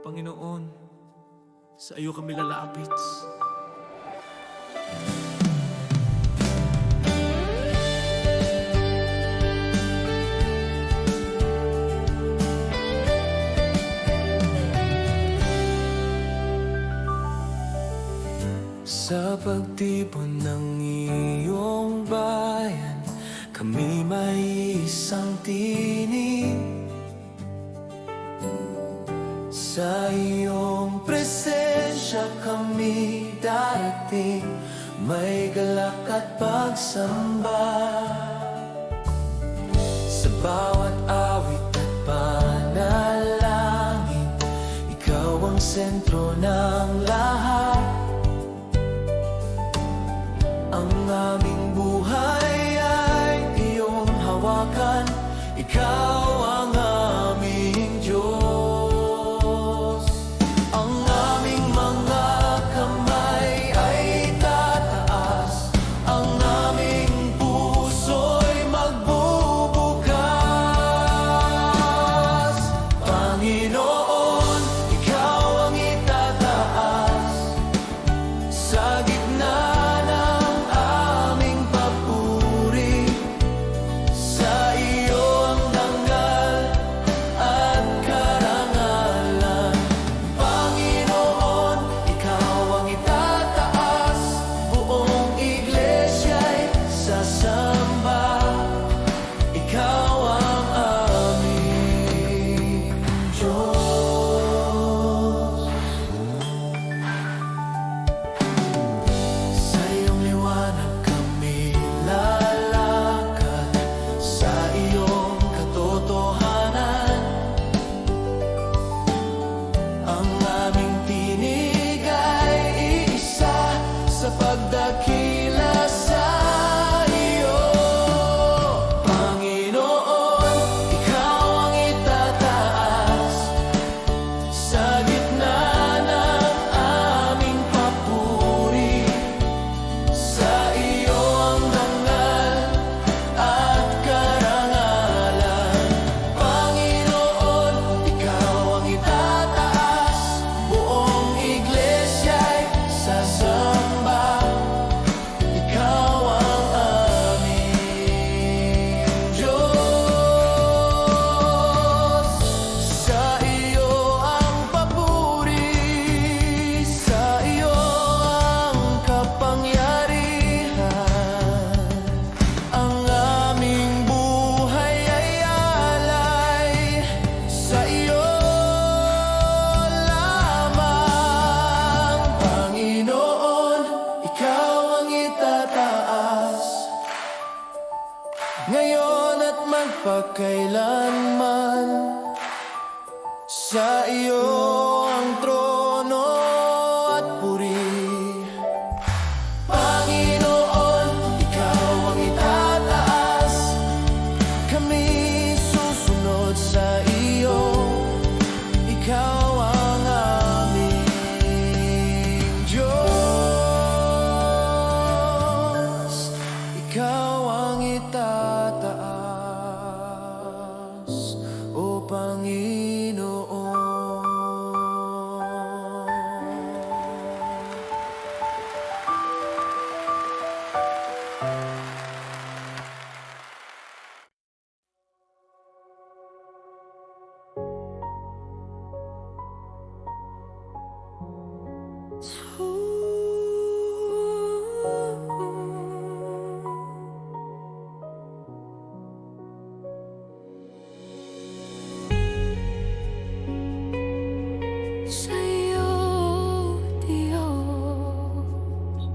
Panginoon, sa iyo kami lalapit. Sa pagtipon ng iyong bayan, kami may isang tinig. Sa iyong presensya kami darating, may galak at pagsamba. Sa bawat awit at panalangin, ikaw ang sentro ng lahat. Ang aming buhay ay iyong hawakan, ikaw ang aming Diyos. Ang aming mga kamay ay tataas, ang aming puso'y magbubukas. Panginoon, ikaw ang itataas sa gitna ng aming papuri. Sa iyo ang dangal at karangalan. Panginoon, ikaw ang itataas, buong iglesya'y sasamba. Ikaw ang aming Diyos. Sa iyong liwanag kami lalakad, sa iyong katotohanan. Ang aming tinig ay iisa sa pagdakila sa iyo. Panginoon, ikaw ang itataas sa gitna ng aming papuri. Sa iyo ang dangal at karangalan. Panginoon, ikaw ang itataas, buong iglesya'y sasamba. Ikaw ang aming Diyos. Sa iyo ang papuri, sa iyo ang kapangyarihan. Ang aming buhay ay alay sa iyo lamang. Panginoon, ikaw ang itataas ngayon at magpakailanman. Sa iyo ang trono at puri. Panginoon, ikaw ang itataas, kami susunod sa iyo. Ikaw ang aming Diyos. Ikaw ang itataas, O Panginoon. Sa'yo, Diyos,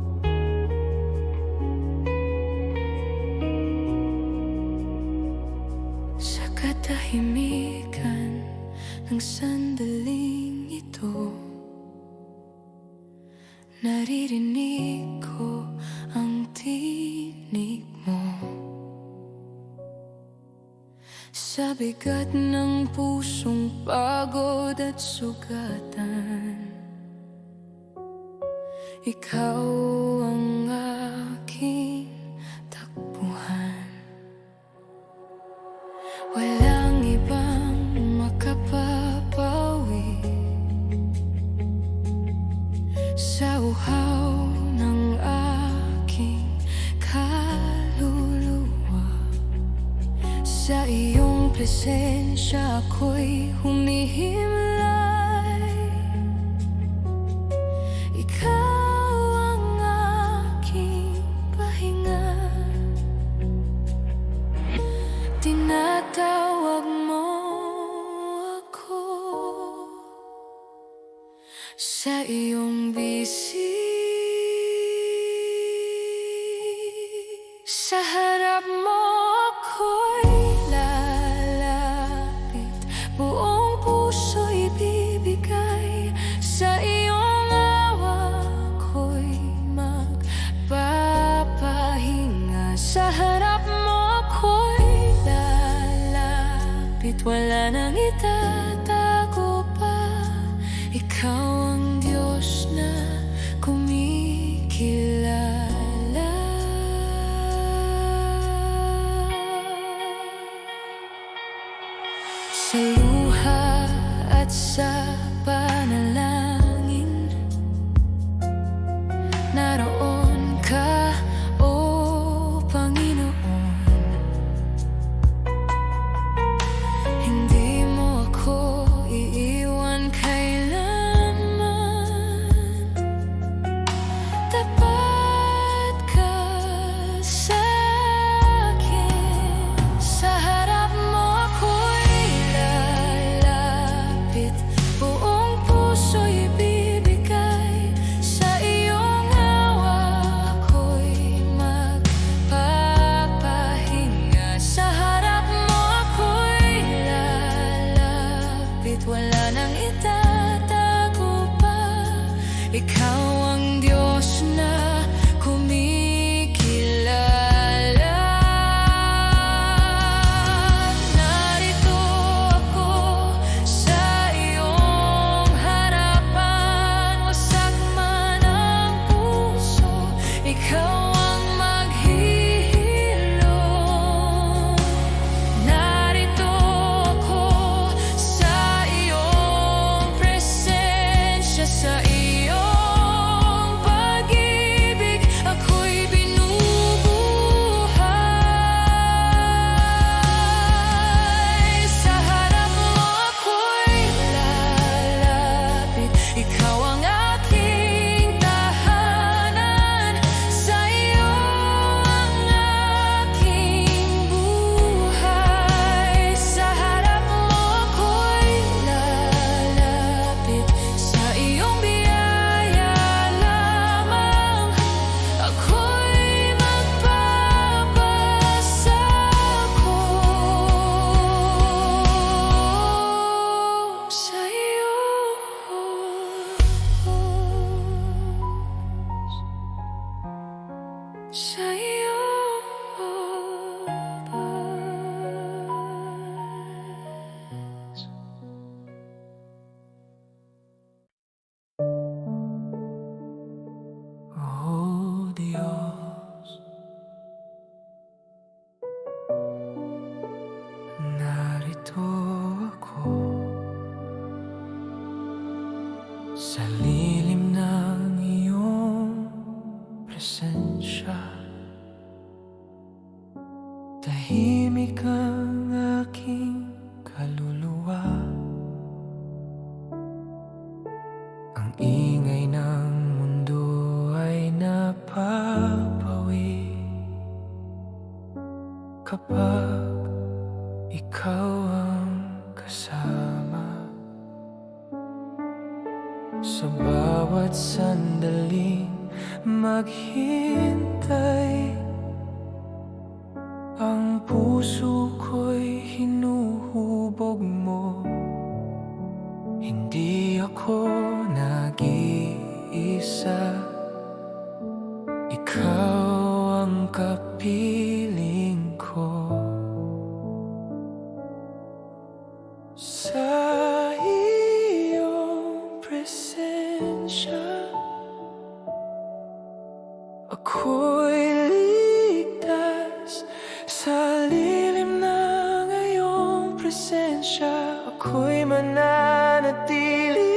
sa katahimikan ng sandaling ito, naririnig ko ang tinig mo. Sa bigat ng pusong pagod at sugatan, ikaw ang aking takbuhan. Walang ibang makapapawi Sa iyong presensya ako'y humihimlay. Ikaw ang aking pahinga. Tinatawag mo ako sa iyong bisig. Sa harap mo ako'y lalapit, buong puso'y bibigay. Sa iyong awa ako'y magpapahinga. Sa harap mo ako'y lalapit, wala nang itatago pa. Ikaw ang Diyos na kumikilala. Sa luha at sa panalangin, naroon ka, O Panginoon. Hindi mo ako iiwan kailanman. Tapat ka sa akin. Sa harap mo ako'y lalapit, buong puso'y bibigay. Sa iyong awa ako'y magpapahinga. Sa harap mo ako'y lalapit, wala nang itatago pa. Ikaw ang Diyos na kumikilala. Narito ako sa iyong harapan, wasak man ang puso, ikaw ang maghihilom. Narito ako sa iyong presensya, sa iyong pag-ibig ako'y binubuhay. Sa harap mo ako'y lalapit, ikaw ang aking tahanan. Sa iyo ang aking buhay. Sa harap mo ako'y lalapit, sa iyong biyaya lamang ako'y magpapasako. Sa iyo, sa iyo, Oh Diyos, narito ako sa lilim ng iyong presensya. Tahimik ang aking kaluluwa, ang ingay ng mundo ay napapawi kapag ikaw ang kasama. Sa bawat sandaling maghintay, ang puso ko'y hinuhubog mo. Hindi ako nag-iisa, ikaw ang kapiling ko. Sa iyong presensya ako'y ligtas. Sa lilim ng iyong presensya ako'y mananatili.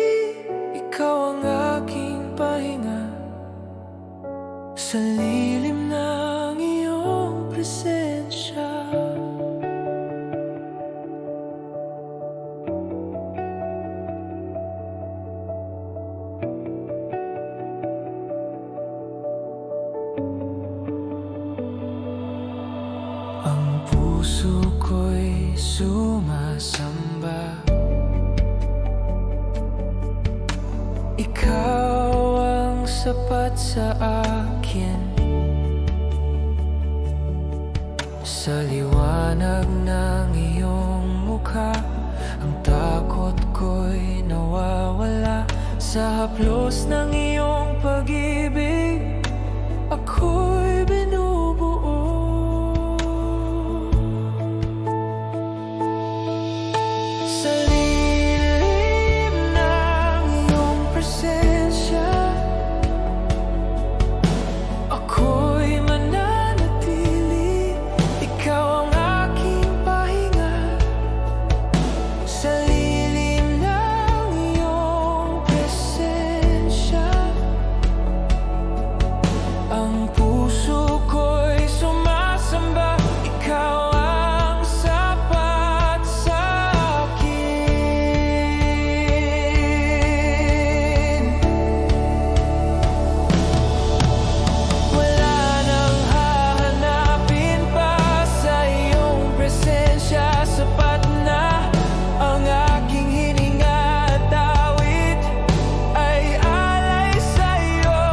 Ikaw ang aking pahinga. Sa lilim ng iyong presensya sapat sa akin. Sa liwanag ng iyong mukha, ang takot ko'y nawawala. Sa haplos ng iyong pag-ibig, ako'y binubuo. Sa lilim ng iyong presensya, ako'y mananatili. Ikaw ang aking pahinga. Sa lilim ng iyong presensya, ang puso ko'y sumasamba. Ikaw ang sapat sa akin. Wala nang hahanapin pa sa iyong presensya. Sapat na ang aking hininga at awit ay alay sa iyo.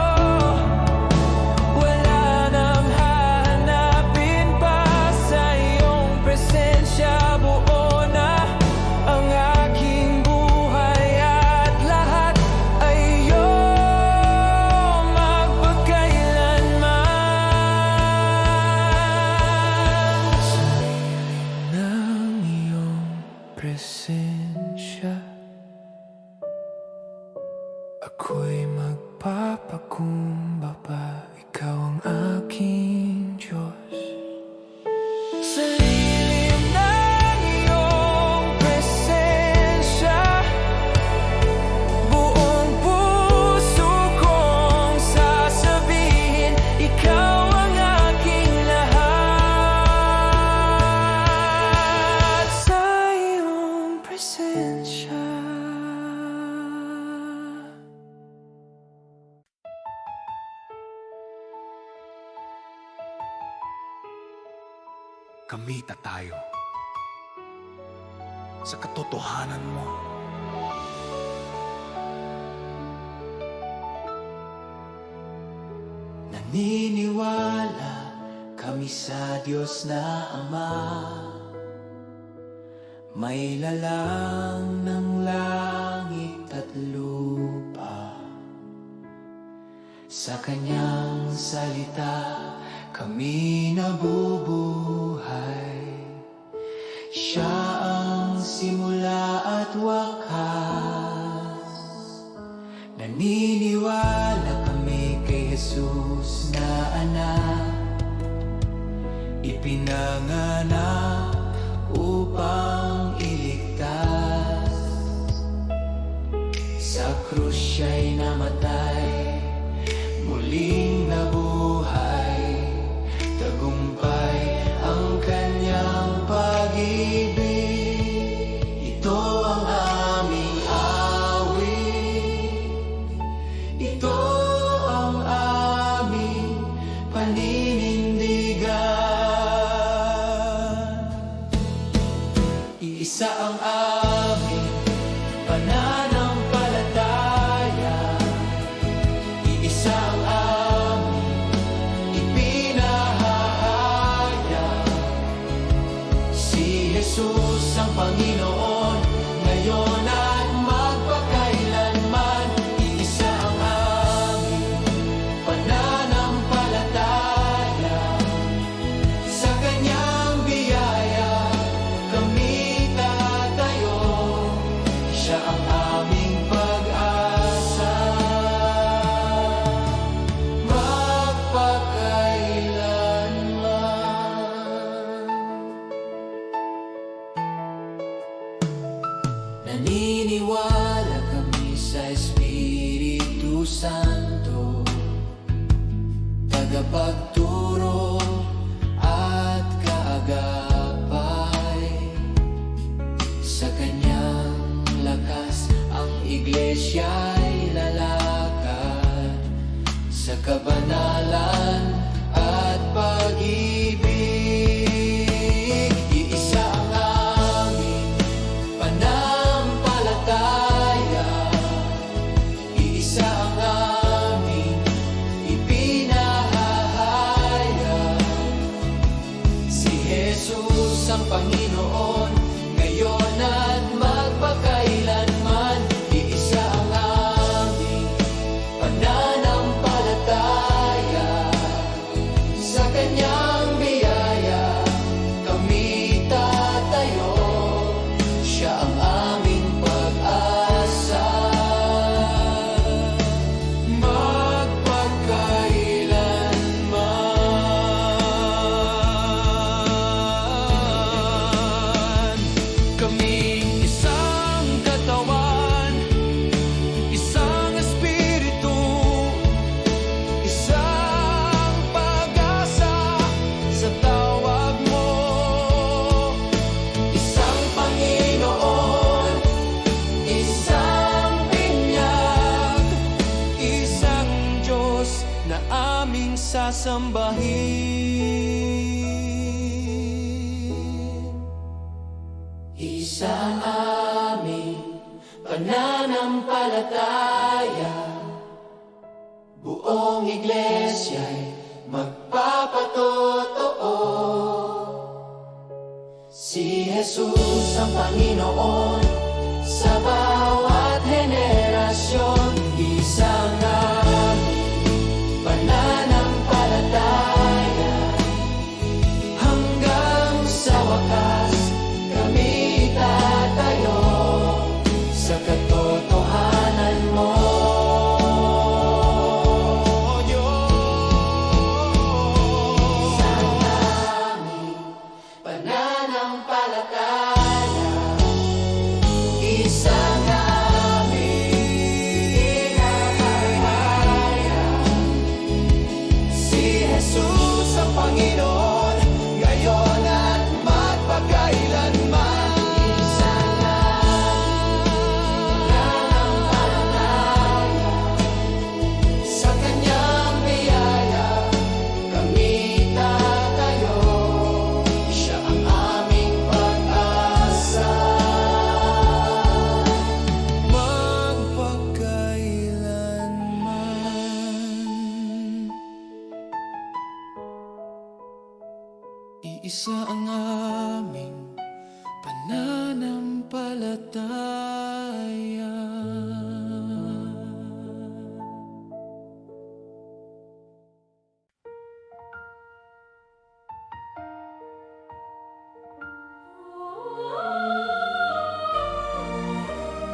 Wala nang hahanapin pa sa iyong presensya. Buo na ang aking buhay at lahat ay iyong magpakailanman. Sa lilim ng iyong presensya, ako'y magpapakumbaba. Ikaw ang aking Diyos. Sa lilim ng iyong presensya, buong puso kong sasabihin, ikaw ang aking lahat. Sa iyong presensya. Kamita tayo sa katotohanan mo. Naniniwala kami sa Diyos na Ama, may lalang ng langit at lupa. Sa kanyang salita kami nabubuhay. Siya ang simula at wakas. Naniniwala kami kay Jesus na anak, ipinanganak upang iligtas. Sa krus siya'y namatay, muling nabuhay. Tagumpay ang kanyang pag-ibig. Ito ang aming awit, ito ang aming paninindigan. Iisa ang aming pananampalataya, iisa ang aming ipinahahayag. Si Jesus ang Panginoon, ngayon at magpakailanman. Iisa ang aming pananampalataya, sa kanyang biyaya kami tatayo. Siya ang aming pag-asa, magpakailanman. Naniniwala kami sa Espiritu Santo, tagapagturo at kaagapay. Sa kanyang lakas ang iglesya'y lalakad, sa kabanalan at pag-ibig. Iisa ang aming pananampalataya, iisa ang aming sambahin. Isa ang aming pananampalataya, buong iglesya'y magpapatotoo. Si Jesus ang Panginoon sa bawat henerasyon. Isang aming pananampalataya, hanggang sa wakas kami tatayo sa katotohanan mo. Isang aming pananampalataya, isang aming inahayaya. Si Jesus ang Panginoon, ngayon at magpakailanman. Isang aming pananampalataya, sa Kanyang biyaya kami tatayo. Siya ang aming pag-asa, magpakailanman. Iisa ang aming pananampalataya.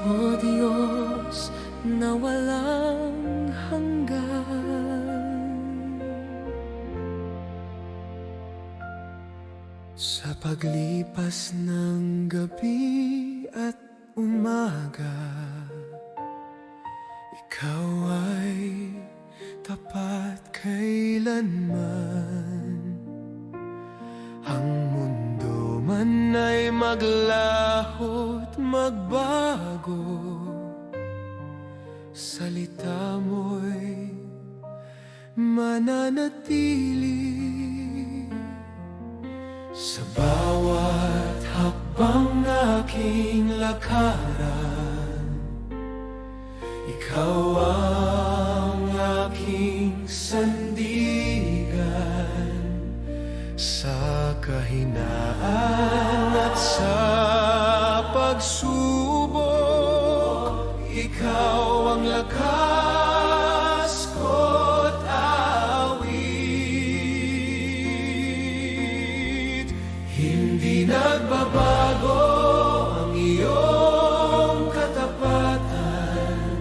O Diyos na walang hanggan, Sa paglipas ng gabi at umaga, Ikaw ay tapat kailanman. Ang mundo man ay maglaho't magbago, salita mo'y mananatili. Sa bawat hakbang aking lakaran, Ikaw ang aking sandigan. Sa kahinaan at sa pagsubok, Ikaw ang lakas ko't awit. Hindi nagbabago ang iyong katapatan,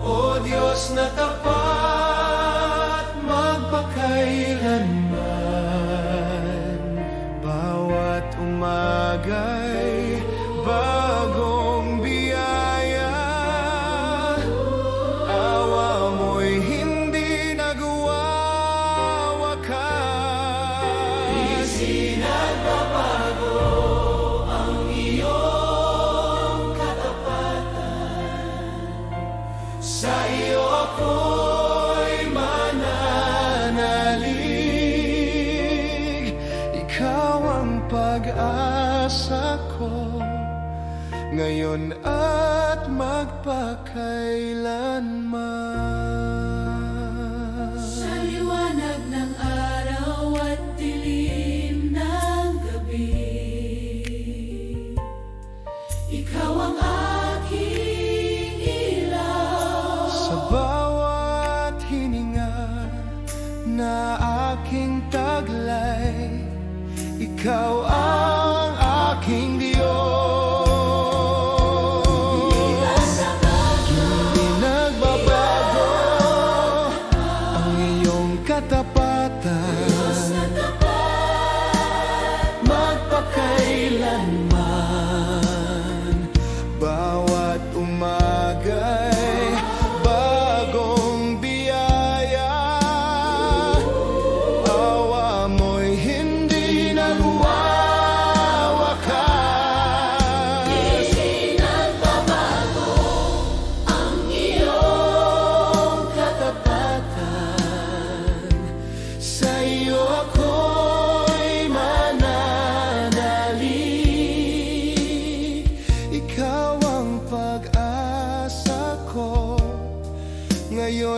O Diyos na tapat magpakailanman. Bawat umaga'y bagong biyaya, awa mo'y hindi nagwawakas. Di nagbabago ang iyong katapatan, sa iyo ako'y mananalig. Ikaw ang pag-asa ko, ngayon at magpakailanman. sa liwanag ng araw at dilim ng gabi, Ikaw ang aking ilaw. Sa bawat hininga na aking taglay, Ikaw ang aking Diyos. Hindi nagbabago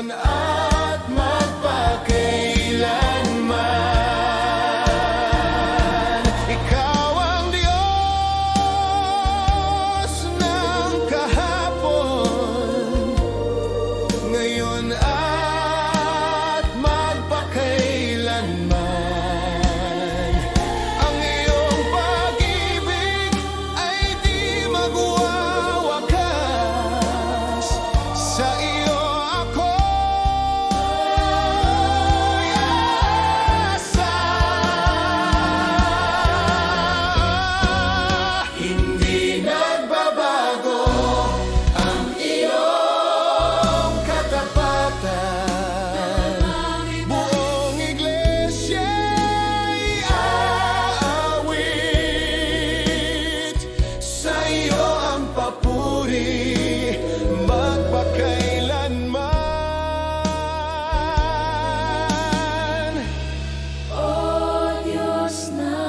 ngayon at magpakailanman. Ikaw ang Diyos ng kahapon, ngayon at magpakailanman. Ang iyong pag-ibig ay di magwawakas. Sa iyo ako'y asa. Hindi nagbabago ang iyong katapatan. Buong iglesia'y aawit. Sa iyo ang papuri magpakailanman. O Diyos na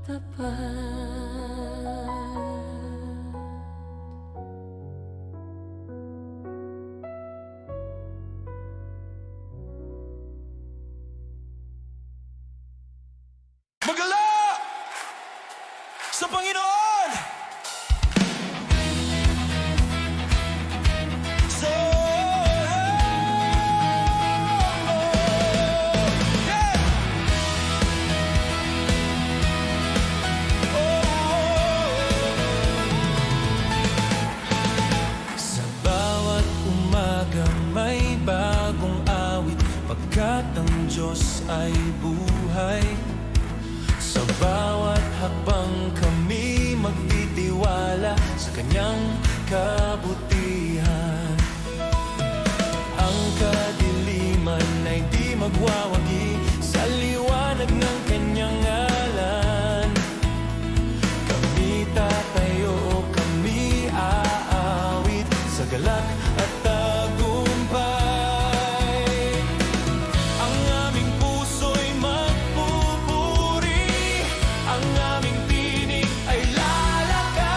tapat. Magala sa Panginoon! So, yeah! Sa bawat umaga may bagong awit, pagkat ang Diyos ay buhay. Sa bawat hakbang kami magtitiwala sa Kanyang kabutihan. Ang kadiliman ay di magwawagi sa liwanag ng Kanyang ngalan. Kami tatayo, kami aawit sa galak at tagumpay. Ang aming puso'y magpupuri, ang aming tinig ay lalakas.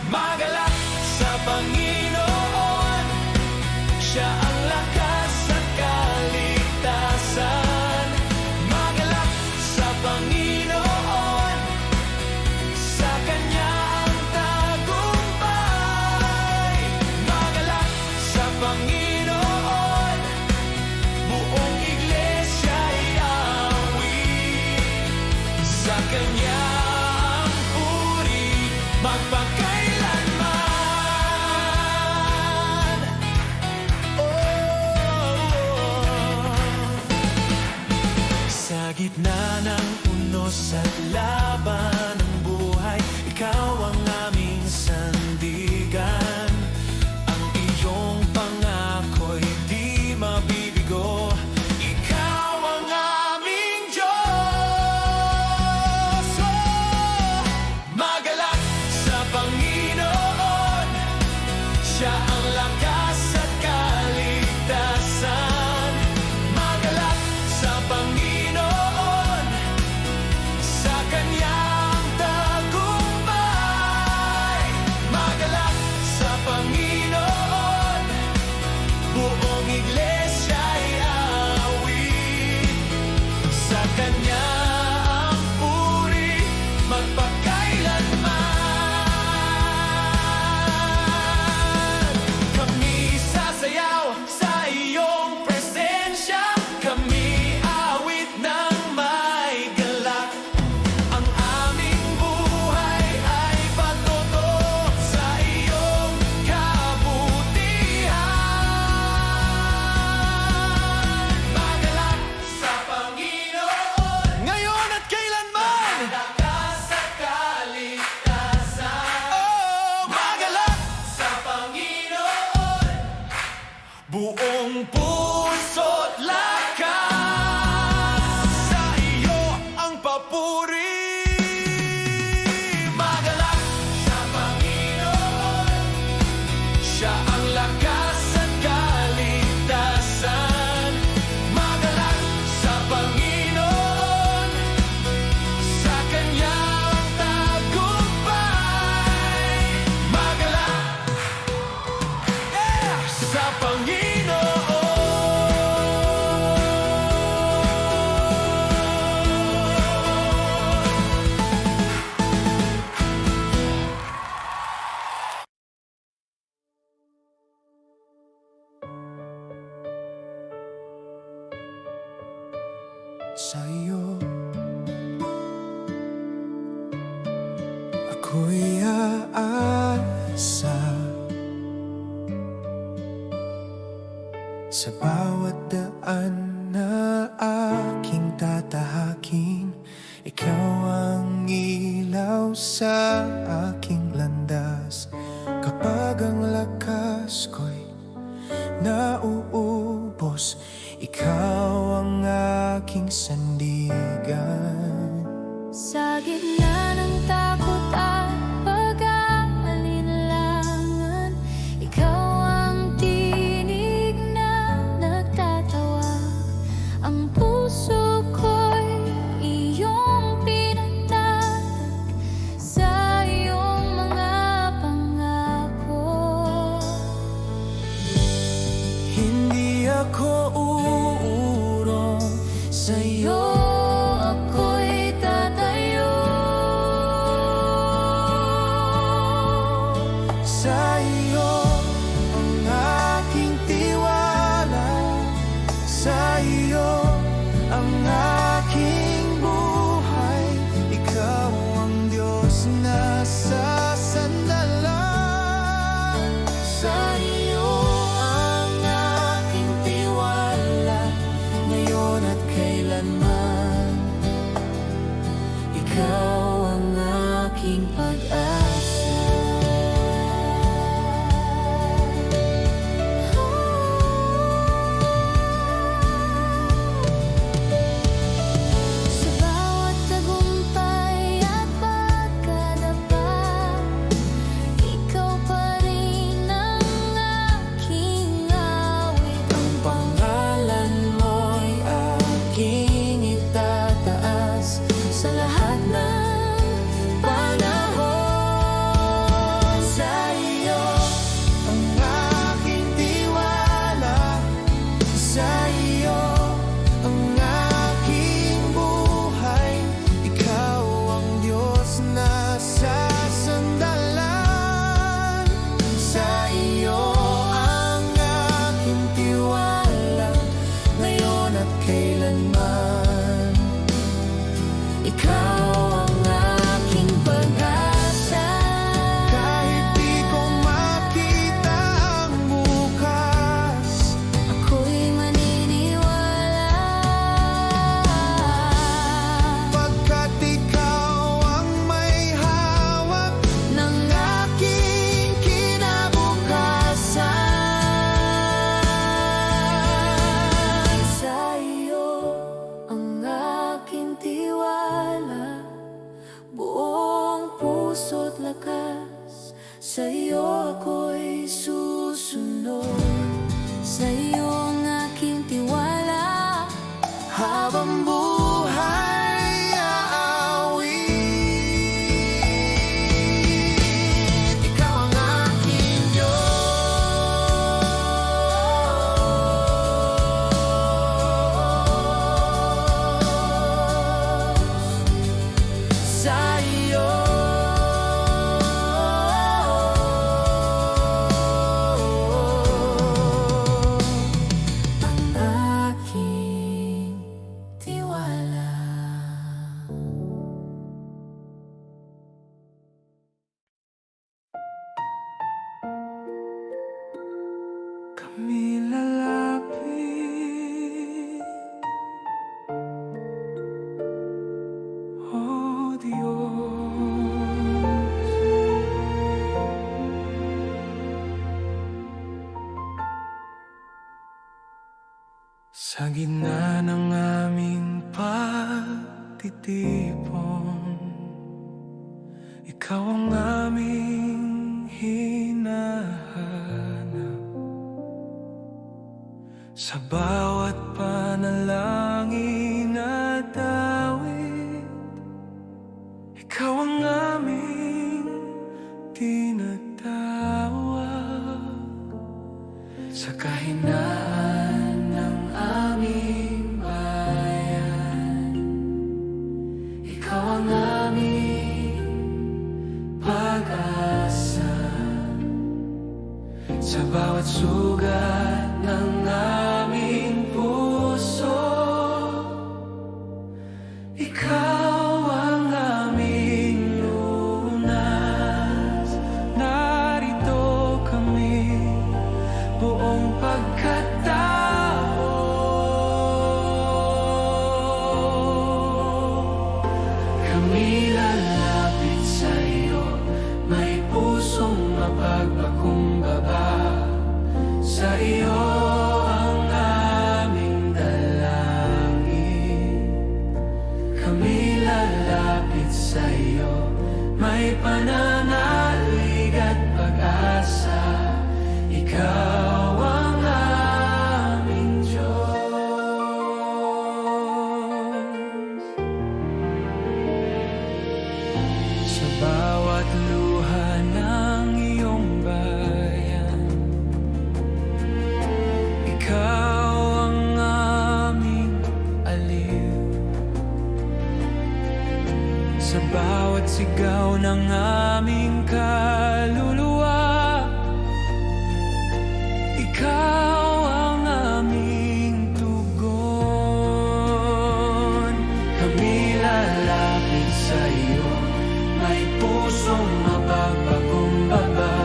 Magalak sa Panginoon, Siya ang lakas at kaligtasan. Magalak sa Panginoon, sa Kanya ang tagumpay. Magalak sa Panginoon, buong iglesia'y awit. Sa Kanya ang puri magpakailanman. Sa gitna ng unos at laban ng buhay, Ikaw ang aming sandigan. Ang iyong pangako'y di mabibigo. Ikaw ang aming Diyos. Magalak sa Panginoon, Siya ang lakas at kaligtasan. Magalak sa Panginoon, sa Kanyang tagumpay. sa'yo. Ako'y aasa sa bawat daan na aking tatahakin. Ikaw ang ilaw sa aking landas. Kapag ang lakas ko'y nauubos, ikaw ang aking sandigan. Sa gitna ng takot at pag-aalinlangan, ikaw ang tinig na nagtatawag. Ang puso ko'y iyong pinatatag sa iyong mga pangako. Hindi ako uurong sa'yo. Sa iyo ang aking tiwala, sa iyo ang aking buhay. Ikaw ang Diyos na sasandalan. Sa iyo ang aking tiwala, ngayon at kailanman. Ikaw ang aking pag-asa. Sa'yo ako'y susunod, sa'yo ang aking tiwala. Habang buhay aawit, ikaw ang aking Diyos. Sa'yo kami lalapit, oh Diyos. Sa gitna ng aming pagtitipon, ikaw ang aming hinahanap. Sa bawat panalangin at awit, ikaw ang aming tinatawag. Sa kahinaan ng aming bayan, ikaw ang aming pag-asa. Sa bawat sugat ng aming puso, Ikaw ang aming lunas. Narito kami, buong pagkatao. Kami lalapit sa iyo, may pusong mapagpakumbaba. Sa iyo ang aming dalangin. Kami lalapit sa iyo, may pananalig at pag-asa. Ikaw ang aming Diyos. Sa bawat luha ng iyong bayan, ikaw ang aming aliw. Sa bawat sigaw ng aming kaluluwa, ikaw ang aming tugon. Kami lalapit sa iyo, may pusong mapagpakumbaba.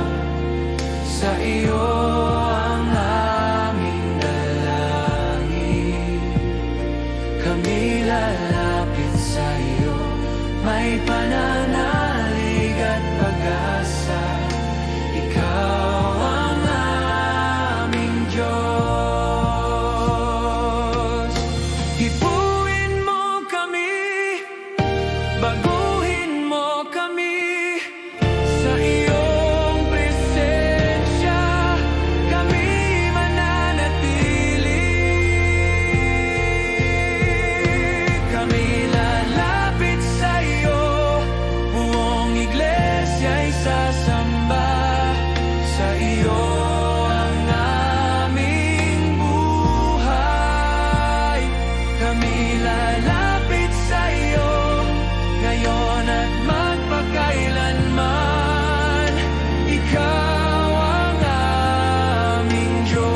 Sa iyo ang aming dalangin. Kami lalapit sa iyo, may pananalig at pag-asa. Ikaw ang aming Diyos. Hipuin mo kami, baguhin mo kami. Sa iyong presensya kami mananatili. Kami lalapit sa iyo, buong iglesia'y sasamba. Sa iyo ang aming buhay. Kami lalapit sa iyo, ngayon at magpakailanman. Ikaw ang aming Diyos.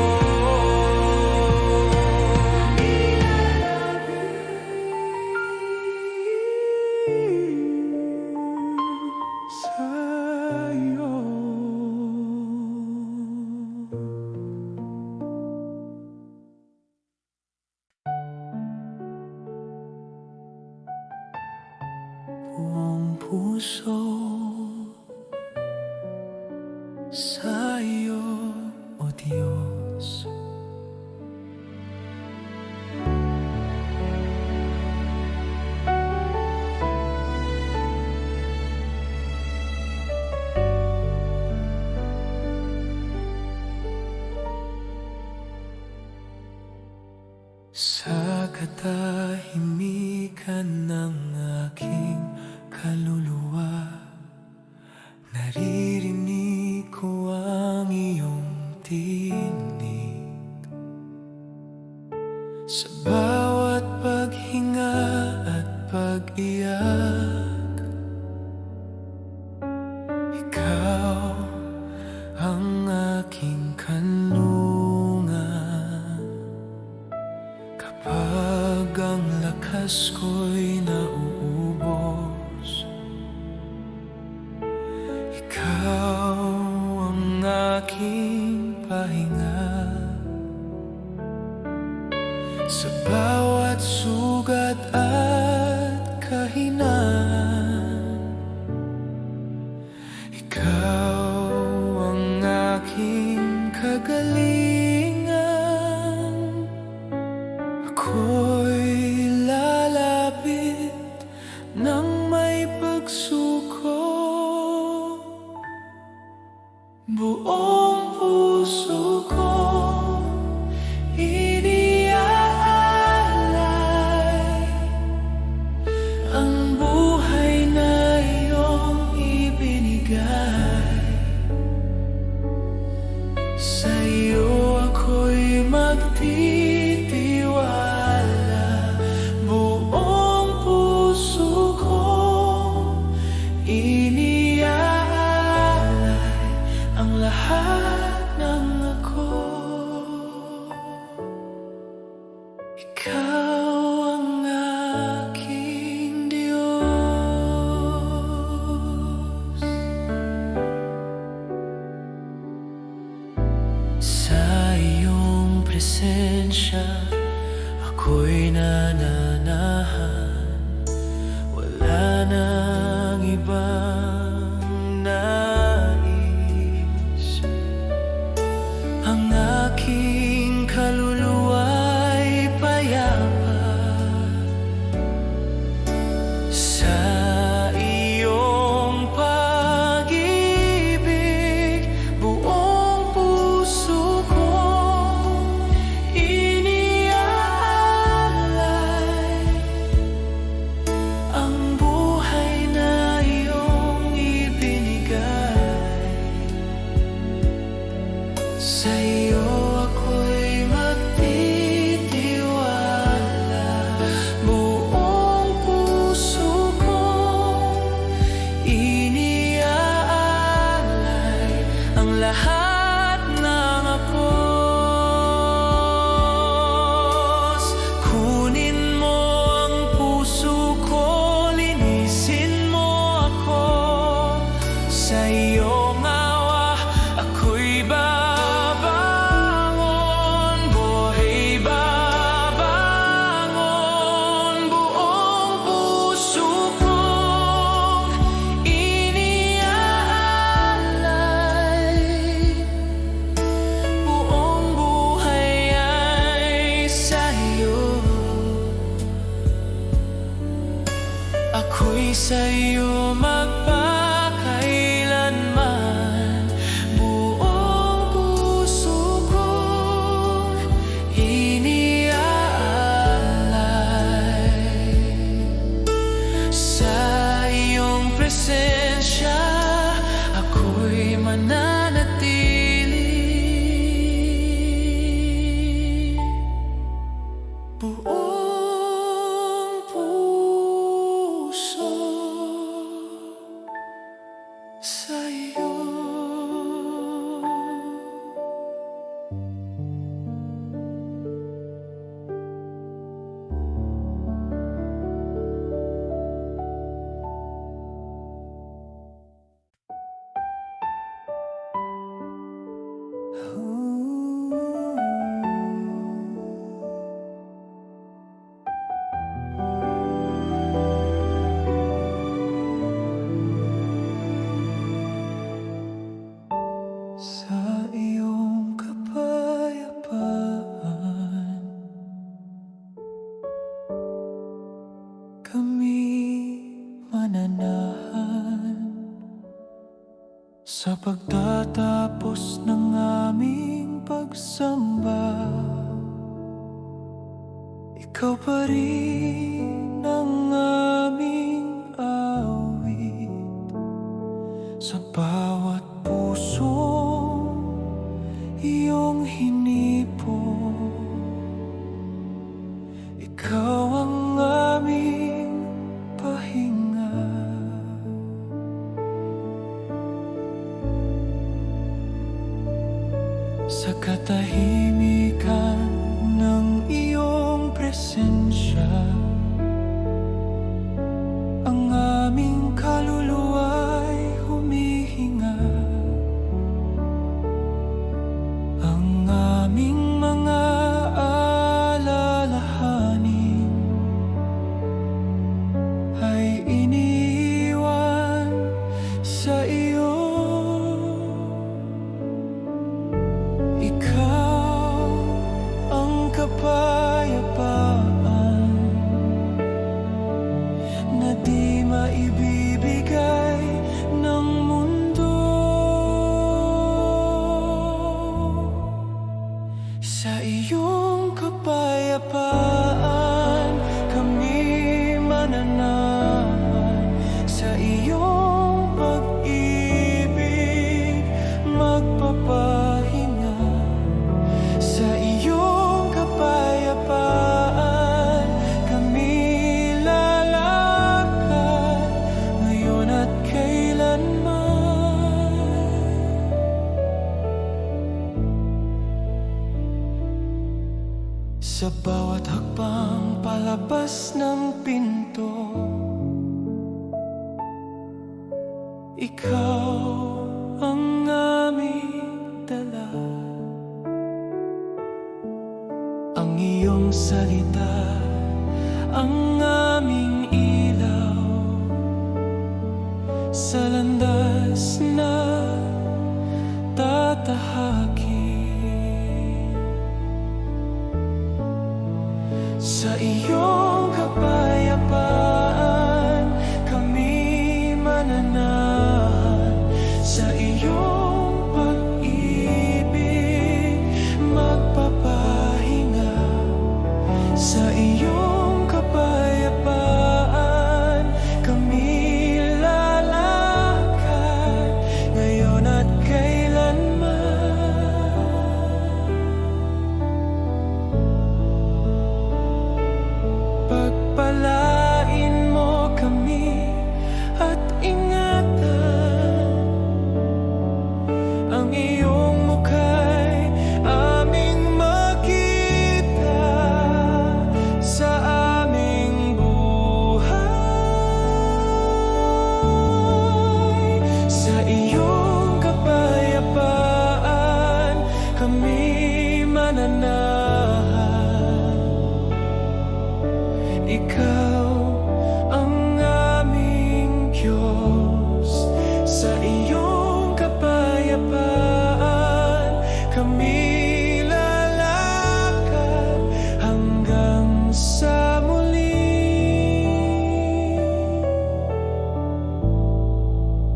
Sa'yo. Buong puso sa'yo, O Diyos. Sa katahimikan ng aking kaluluwa, naririnig ko ang iyong tinig. Sa bawat paghinga at pag-iyak, ikaw ang aking kanlungan. Kapag ang lakas ko'y nauubos, ikaw ang aking pahinga. Sa bawat sugat at kahinaan, Ako'y sa'yo magpakailanman. Buong puso kong iniaalay. Sa iyong presensya ako'y mananatili. Buong puso sa'yo. Sa iyong kapayapaan kami mananahan. Sa pagtatapos ng aming pagsamba, ikaw pa rin ang aming awit. Sa bawat pusong iyong hinipon, ikaw ang aming pahinga. Sa katahimikan ng iyong presensya, ang aming kaluluwa'y humihinga. Ang aming mga alalahanin ay iniiwan sa iyo. Ikaw ang kapayapaan na di maibibigay ng mundo. Sa iyong kapayapaan kami mananahan. Sa iyong pag-ibig magpapahinga. Sa iyong kapayapaan kami lalakad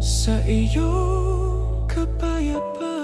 sa iyong kapayapaan.